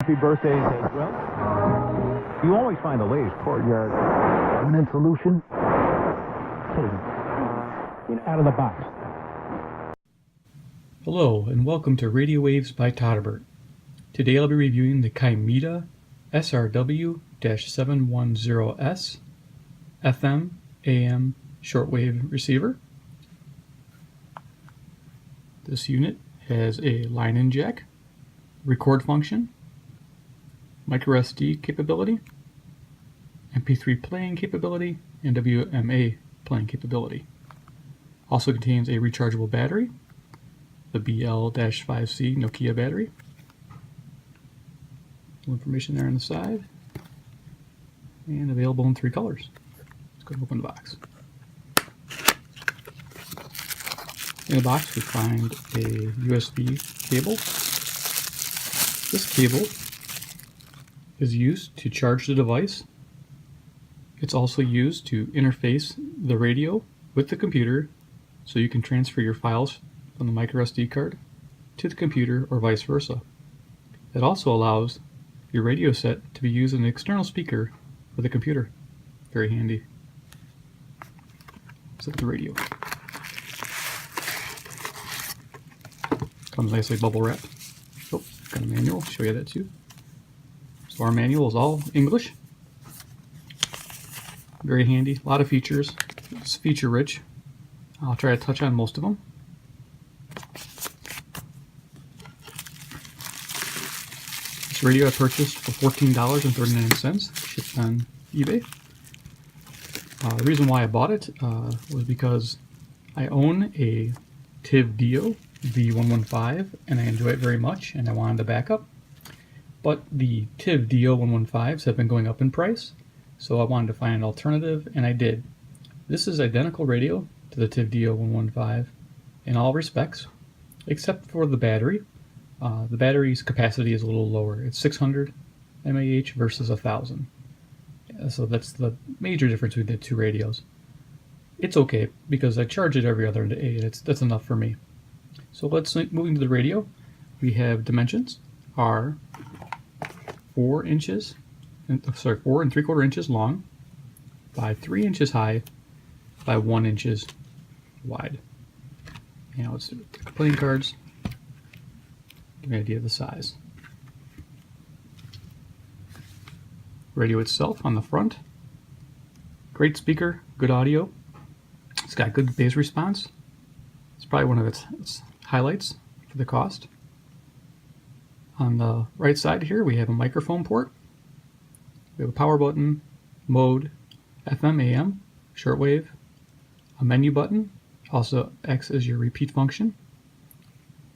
Happy birthdays as well. You always find the latest courtyard permanent solution. Out of the box. Hello and welcome to Radio Waves by Todderbert. Today I'll be reviewing the Kaimeda SRW-710S FM AM shortwave receiver. This unit has a line-in jack, record function, micro SD capability, MP3 playing capability, and WMA playing capability. Also contains a rechargeable battery, the BL-5C Nokia battery. Some information there on the side, and available in 3 colors. Let's go open the box. In the box we find a USB cable. This cable is used to charge the device. It's also used to interface the radio with the computer so you can transfer your files from the micro SD card to the computer or vice versa. It also allows your radio set to be used as an external speaker for the computer. Very handy. Set the radio. Comes nicely bubble wrapped. Oh, got a manual. Show you that too. So our manual is all English. Very handy. A lot of features. It's feature rich. I'll try to touch on most of them. This radio I purchased for $14.39, shipped on eBay. The reason why I bought it was because I own a Tivdio V-115 and I enjoy it very much and I wanted a backup. But the Tivdio V-115s have been going up in price, so I wanted to find an alternative, and I did. This is identical radio to the Tivdio V-115 in all respects, except for the battery. The battery's capacity is a little lower. It's 600 mAh versus 1000. So that's the major difference between the two radios. It's okay because I charge it every other day. That's enough for me. So let's move into the radio. We have dimensions are 4 and 3/4 inches long by 3 inches high by 1 inches wide. Now let's do the playing cards. Give you an idea of the size. Radio itself on the front. Great speaker, good audio. It's got good bass response. It's probably one of its highlights for the cost. On the right side here we have a microphone port. We have a power button, mode, FM, AM, shortwave, a menu button, also acts as your repeat function,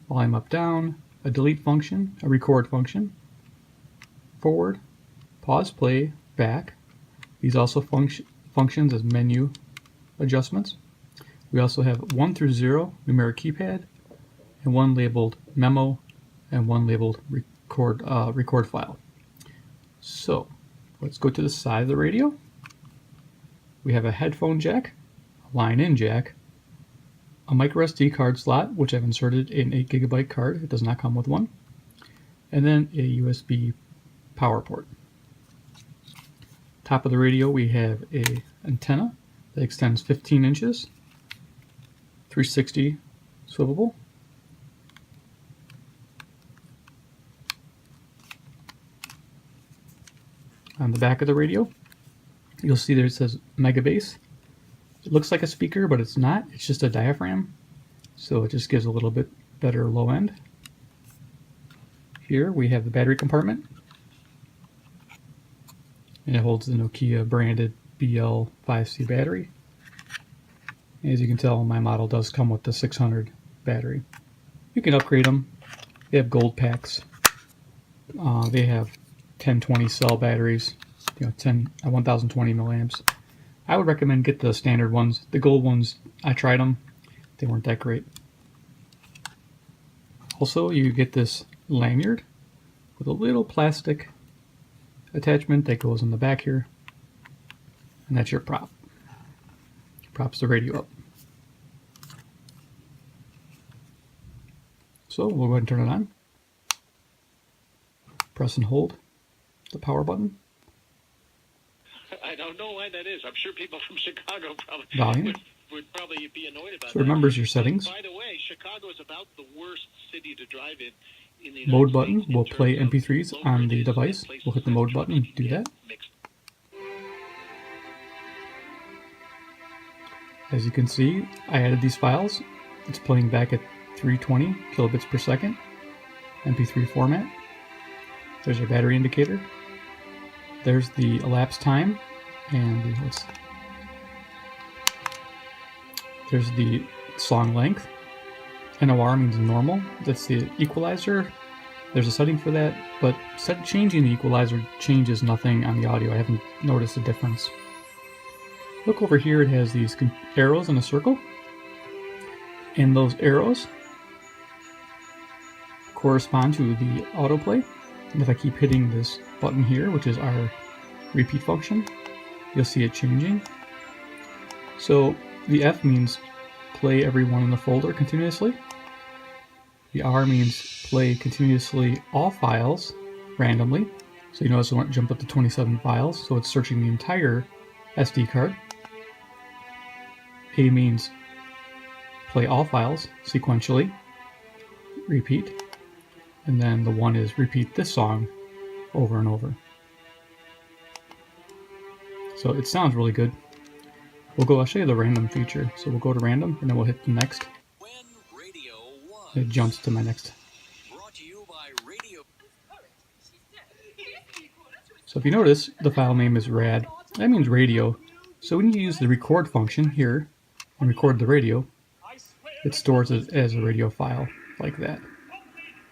volume up down, a delete function, a record function, forward, pause, play, back. These also functions as menu adjustments. We also have 1 through 0 numeric keypad, and 1 labeled memo, and 1 labeled record file. So let's go to the side of the radio. We have a headphone jack, a line-in jack, a micro SD card slot, which I've inserted an 8 GB card. It does not come with one. And then a USB power port. Top of the radio we have a antenna that extends 15 inches, 360 swivelable. On the back of the radio, you'll see there it says Megabass. It looks like a speaker, but it's not. It's just a diaphragm, so it just gives a little bit better low end. Here we have the battery compartment, and it holds the Nokia branded BL-5C battery. As you can tell, my model does come with the 600 battery. You can upgrade them. They have gold packs. They have 1020 cell batteries, 1020 milliamps. I would recommend get the standard ones. The gold ones, I tried them. They weren't that great. Also, you get this lanyard with a little plastic attachment that goes in the back here, and that's your prop. Props the radio up. So we'll go ahead and turn it on. press and hold the power button. I don't know why that is. I'm sure people from Chicago probably Volume. would probably be annoyed about So it remembers your settings. By the way, Chicago is about the worst city to drive in the United Mode States button in will terms play of MP3s low on the bridges device. and places We'll hit the where mode the button traffic and do can that. get mixed. As you can see, I added these files. It's playing back at 320 kilobits per second, MP3 format. There's your battery indicator. There's the elapsed time, and there's the song length. NOR means normal. That's the equalizer. There's a setting for that, but changing the equalizer changes nothing on the audio. I haven't noticed a difference. Look over here, it has these arrows in a circle, and those arrows correspond to the autoplay. And if I keep hitting this button here, which is our repeat function, you'll see it changing. So the F means play every one in the folder continuously. The R means play continuously all files randomly. So you notice it went jump up to 27 files, so it's searching the entire SD card. A means play all files sequentially, repeat, and then the 1 is repeat this song over and over. So it sounds really good. I'll show you the random feature. So we'll go to random and then we'll hit the next. It jumps to my next. So if you notice, the file name is rad. That means radio. So when you use the record function here and record the radio, it stores it as a radio file like that.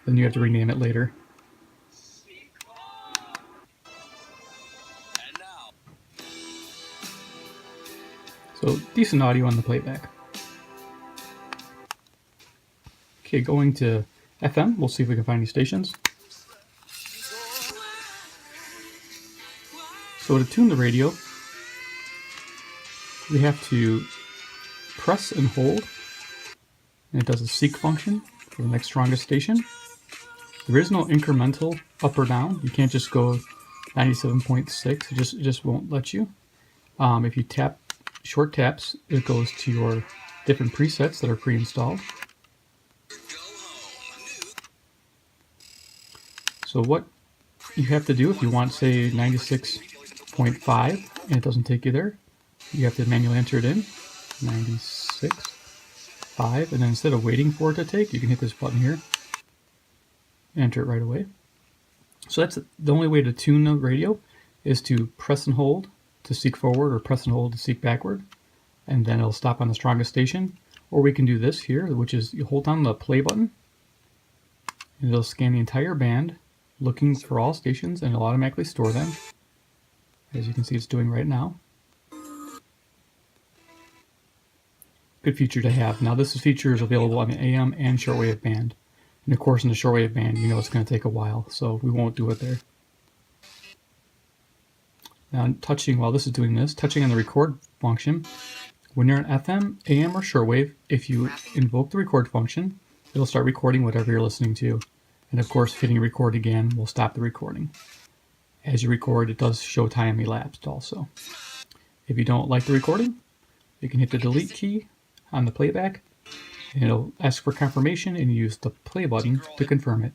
Then you have to rename it later. So decent audio on the playback. Okay, going to FM, we'll see if we can find any stations. So to tune the radio, we have to press and hold, and it does a seek function for the next strongest station. There is no incremental up or down. You can't just go 97.6. It just won't let you. If you tap short taps, it goes to your different presets that are pre-installed. So what you have to do if you want, say, 96.5 and it doesn't take you there, you have to manually enter it in, 96.5, and then instead of waiting for it to take, you can hit this button here, enter it right away. So that's the only way to tune the radio, is to press and hold to seek forward or press and hold to seek backward, and then it'll stop on the strongest station. Or we can do this here, which is you hold down the play button and it'll scan the entire band looking for all stations, and it'll automatically store them, as you can see it's doing right now. Good feature to have. Now this feature is available on the AM and shortwave band, and of course in the shortwave band you know it's going to take a while, so we won't do it there. Now touching, while this is doing this, touching on the record function, when you're in FM, AM, or shortwave, if you invoke the record function, it'll start recording whatever you're listening to. And of course, hitting record again will stop the recording. As you record, it does show time elapsed also. If you don't like the recording, you can hit the delete key on the playback, and it'll ask for confirmation, and you use the play button to confirm it.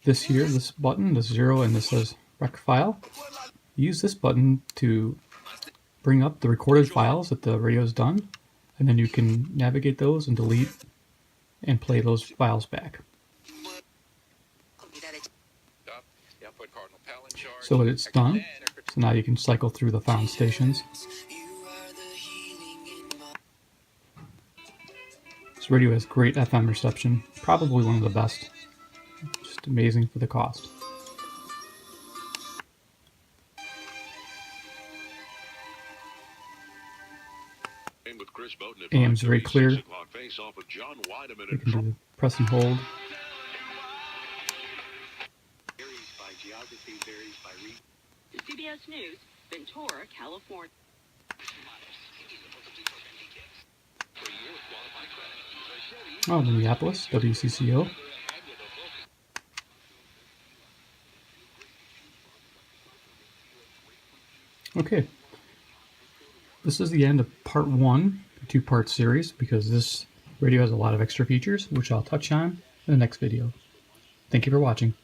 This here, this button, this 0, and this says rec file. Use this button to bring up the recorded files that the radio has done, and then you can navigate those and delete and play those files back. So it's done. So now you can cycle through the found stations. This radio has great FM reception, probably one of the best. Just amazing for the cost. AM's very clear. You can do the press and hold. CBS News, Ventura, California. Oh, Minneapolis, WCCO. Okay, this is the end of part 1, a 2-part series, because this radio has a lot of extra features, which I'll touch on in the next video. Thank you for watching.